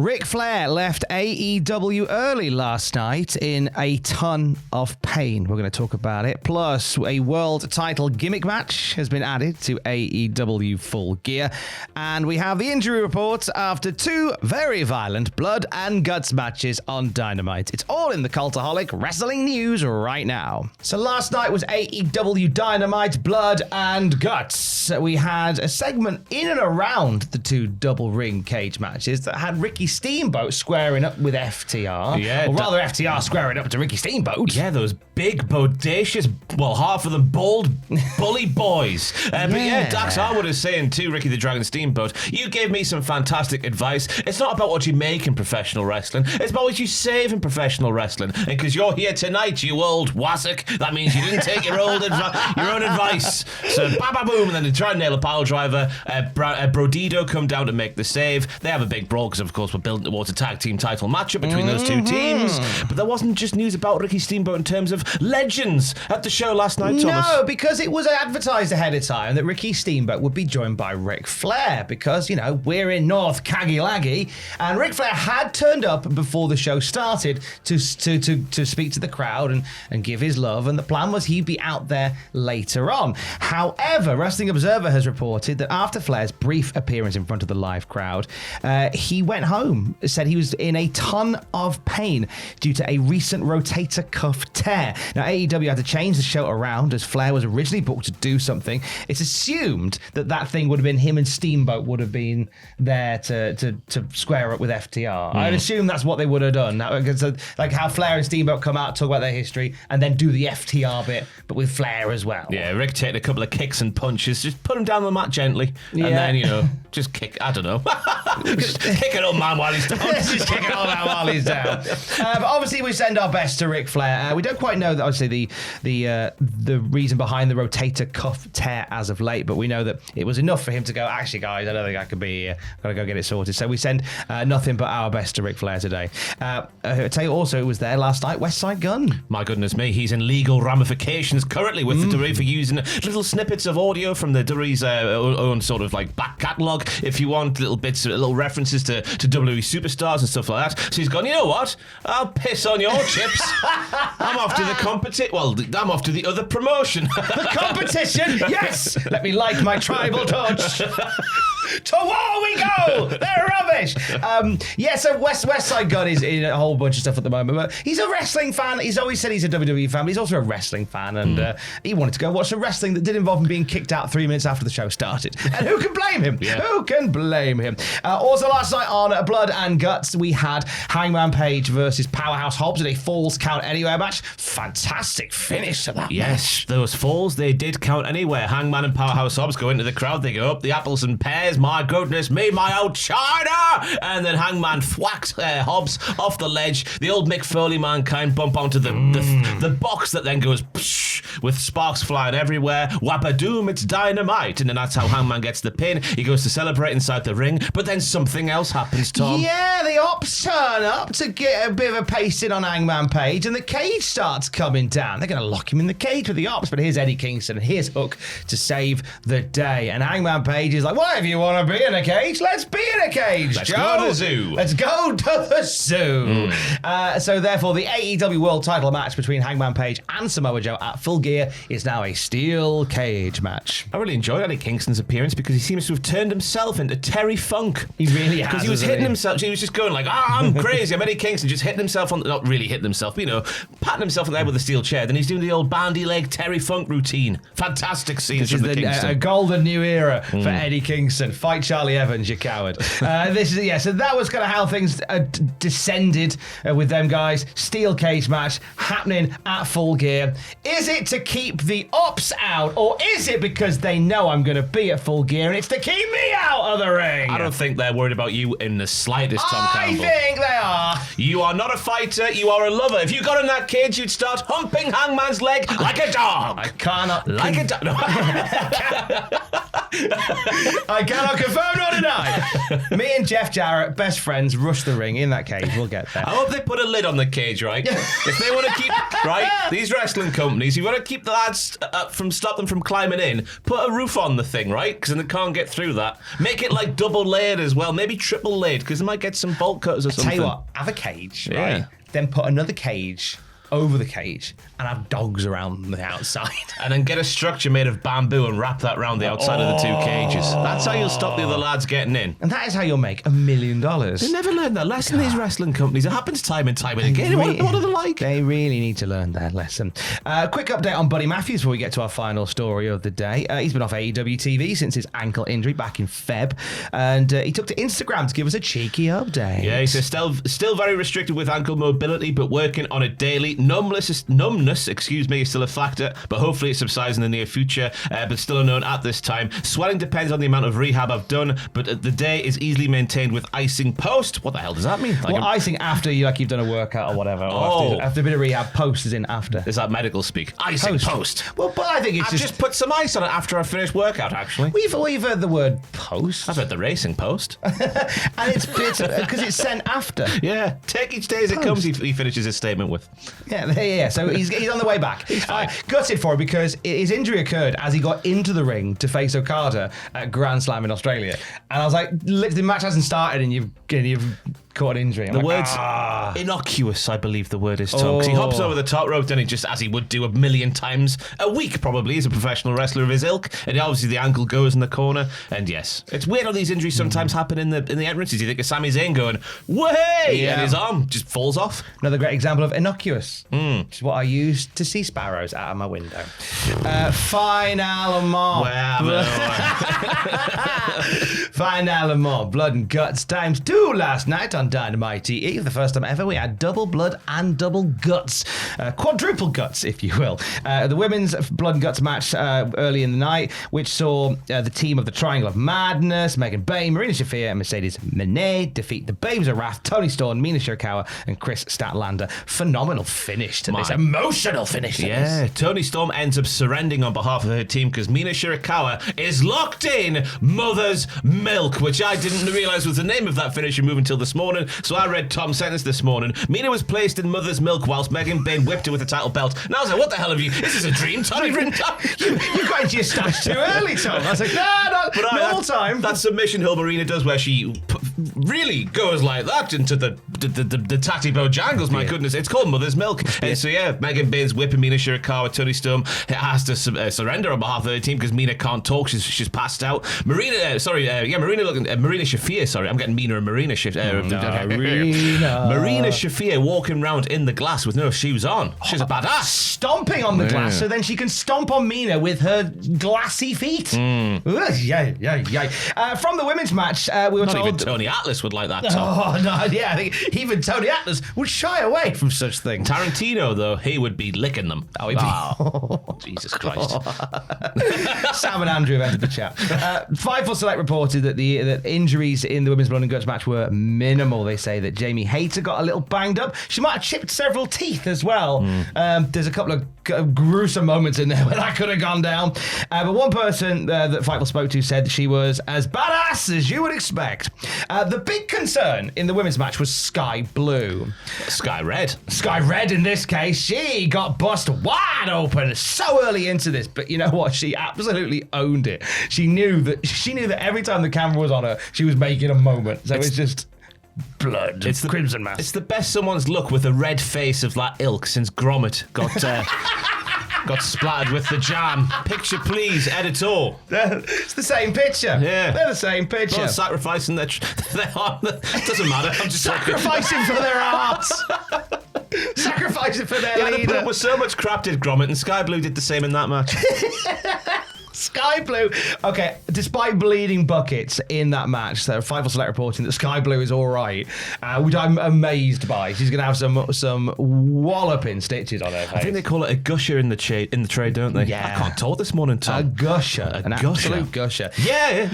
Ric Flair left AEW early last night in a ton of pain. We're going to talk about it. Plus, a world title gimmick match has been added to AEW Full Gear. And we have the injury report after two very violent blood and guts matches on Dynamite. It's all in the Cultaholic wrestling news right now. So last night was AEW Dynamite Blood and Guts. We had a segment in and around the two double ring cage matches that had Ricky Steamboat squaring up with FTR. Yeah, or rather FTR squaring up to Ricky Steamboat. Yeah, those big, bodacious, well, half of them bald, bully boys. But yeah, Dax Harwood is saying too, Ricky the Dragon Steamboat, you gave me some fantastic advice. It's not about what you make in professional wrestling. It's about what you save in professional wrestling. And because you're here tonight, you old wassock, that means you didn't take your own advice. So, ba-ba-boom, and then they try and nail a pile driver. Brodido come down to make the save. They have a big brawl because, of course, we're building towards a tag team title matchup between those two teams. But there wasn't just news about Ricky Steamboat in terms of legends at the show last night, Thomas. No, because it was advertised ahead of time that Ricky Steamboat would be joined by Ric Flair because, you know, we're in North Kagilagi, and Ric Flair had turned up before the show started to speak to the crowd and give his love, and the plan was he'd be out there later on. However, Wrestling Observer has reported that after Flair's brief appearance in front of the live crowd, he went home, said he was in a ton of pain due to a recent rotator cuff tear. Now, AEW had to change the show around as Flair was originally booked to do something. It's assumed that thing would have been him and Steamboat would have been there to square up with FTR. I'd assume that's what they would have done. So, like how Flair and Steamboat come out, talk about their history, and then do the FTR bit, but with Flair as well. Yeah, Rick taking a couple of kicks and punches, just put him down the mat gently, and then, you know, just kick, I don't know. Just kick it up, man, while he's down. Just kick it all out while he's down. But obviously, we send our best to Ric Flair. We don't quite know that, obviously, the reason behind the rotator cuff tear as of late, but we know that it was enough for him to go, actually, guys, I don't think I could be here. Got to go get it sorted. So we send nothing but our best to Ric Flair today. I'll tell you also, it was there last night, West Side Gun. My goodness me, he's in legal ramifications currently with the WWE for using little snippets of audio from the WWE's own sort of like back catalogue, if you want, little bits, little references to WWE superstars and stuff like that. So he's gone, you know what? I'll piss on your chips. I'm off to the competition. Well, I'm off to the other promotion. The competition? Yes! Let me like my tribal touch. To war we go! They're rubbish! So West Side Gun is in a whole bunch of stuff at the moment, but he's a wrestling fan. He's always said he's a WWE fan, but he's also a wrestling fan, and he wanted to go watch some wrestling that did involve him being kicked out 3 minutes after the show started. And who can blame him? Yeah. Who can blame him? Also last night on Blood and Guts, we had Hangman Page versus Powerhouse Hobbs in a Falls Count Anywhere match. Fantastic finish to that match. Those falls, they did count anywhere. Hangman and Powerhouse Hobbs go into the crowd, they go up the apples and pears, my goodness me, my old China! And then Hangman thwacks Hobbs off the ledge. The old Mick Foley mankind bump onto the box that then goes psh, with sparks flying everywhere. Whapadoom, it's dynamite. And then that's how Hangman gets the pin. He goes to celebrate inside the ring, but then something else happens, Tom. Yeah, the Ops turn up to get a bit of a pasting on Hangman Page, and the cage starts coming down. They're going to lock him in the cage with the Ops, but here's Eddie Kingston, and here's Hook to save the day. And Hangman Page is like, whatever you want to be in a cage, let's be in a cage, Let's Joe. go to the zoo. Let's go to the zoo. So therefore, the AEW World title match between Hangman Page and Samoa Joe at Full Gear is now a steel cage match. I really enjoyed Eddie Kingston's appearance because he seems to have turned himself into Terry Funk. He really has. Because he was hitting himself. He was just going like, I'm crazy. I'm Eddie Kingston, just hitting himself on, not really hitting himself, but, you know, patting himself on the head with a steel chair. Then he's doing the old bandy leg Terry Funk routine. Fantastic scenes from the Kingston. A golden new era for Eddie Kingston. Fight Charlie Evans, you coward. So that was kind of how things descended with them guys. Steel cage match happening at Full Gear. Is it to keep the Ops out, or is it because they know I'm going to be at Full Gear and it's to keep me out of the ring? I don't think they're worried about you in the slightest, Tom Campbell. I think they are. You are not a fighter, you are a lover. If you got in that cage, you'd start humping Hangman's leg like a dog. I cannot. Like a dog. I cannot confirm nor deny. Me and Jeff Jarrett, best friends, rush the ring in that cage. We'll get there. I hope they put a lid on the cage, right? If they want to keep, right, these wrestling companies, you want to keep the lads stop them from climbing in, put a roof on the thing, right? Because then they can't get through that. Make it like double layered as well, maybe triple layered, because they might get some bolt cutters or something. Tell you what, have a cage, right? Yeah. Then put another cage over the cage and have dogs around the outside. And then get a structure made of bamboo and wrap that around the outside of the two cages. That's how you'll stop the other lads getting in. And that is how you'll make $1 million. They never learn that lesson, these wrestling companies. It happens time and time again. What are they like? They really need to learn that lesson. Quick update on Buddy Matthews before we get to our final story of the day. He's been off AEW TV since his ankle injury back in Feb. And he took to Instagram to give us a cheeky update. Yeah, he says still very restricted with ankle mobility, but working on it daily. Numbness, is still a factor, but hopefully it subsides in the near future, but still unknown at this time. Swelling depends on the amount of rehab I've done, but the day is easily maintained with icing post. What the hell does that mean? Well, icing after you've done a workout or whatever. Or after a bit of rehab, post is in after. Is that medical speak? Icing post. Well, but I think it's I've just put some ice on it after I finished workout, actually. We've heard the word post. I've heard the racing post. And it's because it's sent after. Yeah, take each day as it comes, he finishes his statement with. Yeah. So he's on the way back. Gutted for it because his injury occurred as he got into the ring to face Okada at Grand Slam in Australia. And I was like, the match hasn't started and you've caught an injury. The word's innocuous, I believe the word is, Tom. Because he hops over the top rope, then he just, as he would do 1,000,000 times a week, probably, as a professional wrestler of his ilk. And obviously the ankle goes in the corner. And yes, it's weird how these injuries sometimes happen in the entrances. You think of Sami Zayn going, "Way!" and his arm just falls off. Another great example of innocuous, which is what I use to see sparrows out of my window. Finalement. Finalement. Blood and Guts times 2 last night on Dynamite TE. For the first time ever, we had double blood and double guts. Quadruple guts, if you will. The women's Blood and Guts match early in the night, which saw the team of the Triangle of Madness, Megan Bayne, Marina Shafir, and Mercedes Moné defeat the Babes of Wrath, Toni Storm, Mina Shirakawa, and Chris Statlander. Phenomenal finish to this. Emotional finish to this. Toni Storm ends up surrendering on behalf of her team because Mina Shirakawa is locked in Mother's Milk, which I didn't realise was the name of that finisher move until this morning. So I read Tom's sentence this morning. Mina was placed in Mother's Milk whilst Megan Bayne whipped her with the title belt. And I was like, what the hell have you? This is a dream, Tom. You got into your stash too early, Tom. I was like, no time. That submission hill Marina does where she really goes like that into the tatty bojangles. My goodness, it's called Mother's Milk. And so Megan Bayne's whipping Mina Shirakawa. Toni Storm has to surrender on behalf of her team because Mina can't talk. She's passed out. Marina Shafir. Sorry, I'm getting Mina and Marina Shafir. Marina Shafir walking around in the glass with no shoes on. She's a badass. Stomping on the glass so then she can stomp on Mina with her glassy feet. From the women's match, we were Not told... even Tony Atlas would like that, Tom. Oh, no, I think even Tony Atlas would shy away from such things. Tarantino, though, he would be licking them. Oh, he'd be... Jesus Christ. Sam and Andrew have entered the chat. Fightful Select reported that that injuries in the women's Blood and Guts match were minimal. They say that Jamie Hayter got a little banged up. She might have chipped several teeth as well. There's a couple of gruesome moments in there where that could have gone down. But one person that Fightful spoke to said she was as badass as you would expect. The big concern in the women's match was Sky Blue. Sky Red. Sky Red in this case. She got bust wide open so early into this, but you know what? She absolutely owned it. She knew that every time the camera was on her, she was making a moment. So it's just blood. It's the Crimson Mask. It's the best someone's look with a red face of that ilk since Gromit got splattered with the jam. Picture, please, editor. It's the same picture. Yeah. They're the same picture. Not sacrificing their heart. Doesn't matter. I'm just sacrificing for their hearts. Sacrificing for their leader. They put up with so much crap, did Gromit, and Sky Blue did the same in that match. Sky Blue. Okay, despite bleeding buckets in that match, so Fightful Select reporting that Sky Blue is all right, which I'm amazed by. She's going to have some walloping stitches on her face. I think they call it a gusher in the trade, don't they? Yeah. I can't talk this morning, Tom. A gusher. An absolute gusher. Yeah.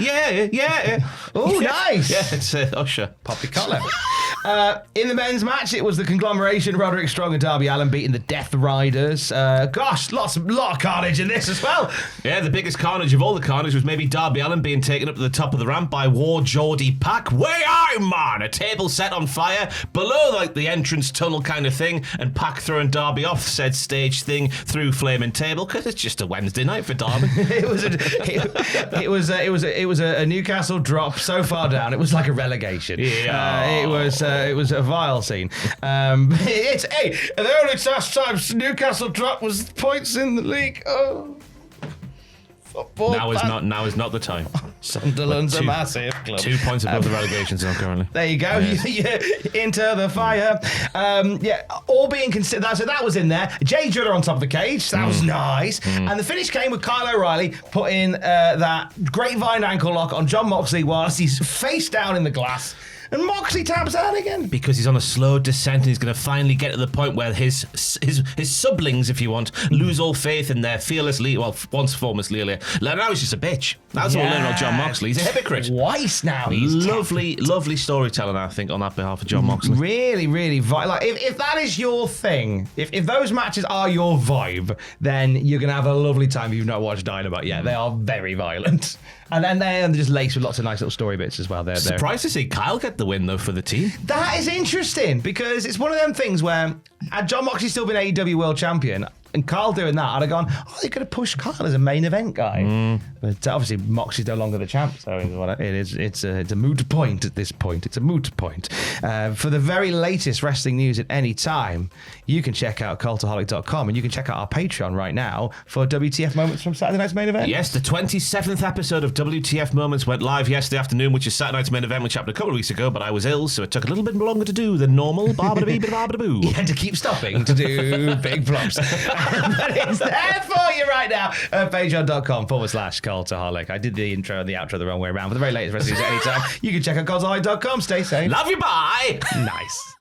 Oh, yeah. nice. Yeah, it's Usher. Poppy collar. In the men's match, it was the conglomeration Roderick Strong and Darby Allin beating the Death Riders. Gosh, lot of carnage in this as well. Yeah, the biggest carnage of all the carnage was maybe Darby Allin being taken up to the top of the ramp by War Geordie Pack. Way out, man! A table set on fire below like the entrance tunnel kind of thing, and Pack throwing Darby off said stage thing through flaming table because it's just a Wednesday night for Darby. It was a Newcastle drop so far down. It was like a relegation. Yeah. It was a vile scene. The only time Newcastle dropped was points in the league. Oh. Football now is not the time. Sunderland's a massive club. 2 points above the relegation zone currently. There you go. Yes. Into the fire. All being considered. So that was in there. Jay Driller on top of the cage. That was nice. And the finish came with Kyle O'Reilly putting that grapevine ankle lock on John Moxley whilst he's face down in the glass. And Moxley taps out again. Because he's on a slow descent and he's going to finally get to the point where his sublings, if you want, lose all faith in their fearless leader, well, once foremost leader. Now he's just a bitch. That's all in on John Moxley. He's a hypocrite. Twice now. Lovely storytelling, I think, on that behalf of John Moxley. Really, really like if that is your thing, if those matches are your vibe, then you're going to have a lovely time if you've not watched Dynamite yet. They are very violent. And then they're just laced with lots of nice little story bits as well. They're surprised to see Kyle get the win, though, for the team. That is interesting, because it's one of them things where, had John Moxley still been AEW World Champion, and Kyle doing that, I'd have gone, they could have pushed Kyle as a main event guy. But obviously, Moxley's no longer the champ, so it's a moot point at this point. It's a moot point. For the very latest wrestling news at any time, you can check out Cultaholic.com, and you can check out our Patreon right now for WTF Moments from Saturday night's main event. Yes, the 27th episode of WTF Moments went live yesterday afternoon, which is Saturday night's main event, which happened a couple of weeks ago, but I was ill, so it took a little bit longer to do than normal. You had to keep stopping to do big flops. But it's there for you right now at patreon.com/Cultaholic. I did the intro and the outro the wrong way around. For the very latest wrestling news at any time, you can check out Cultaholic.com. Stay safe. Love you, bye. Nice.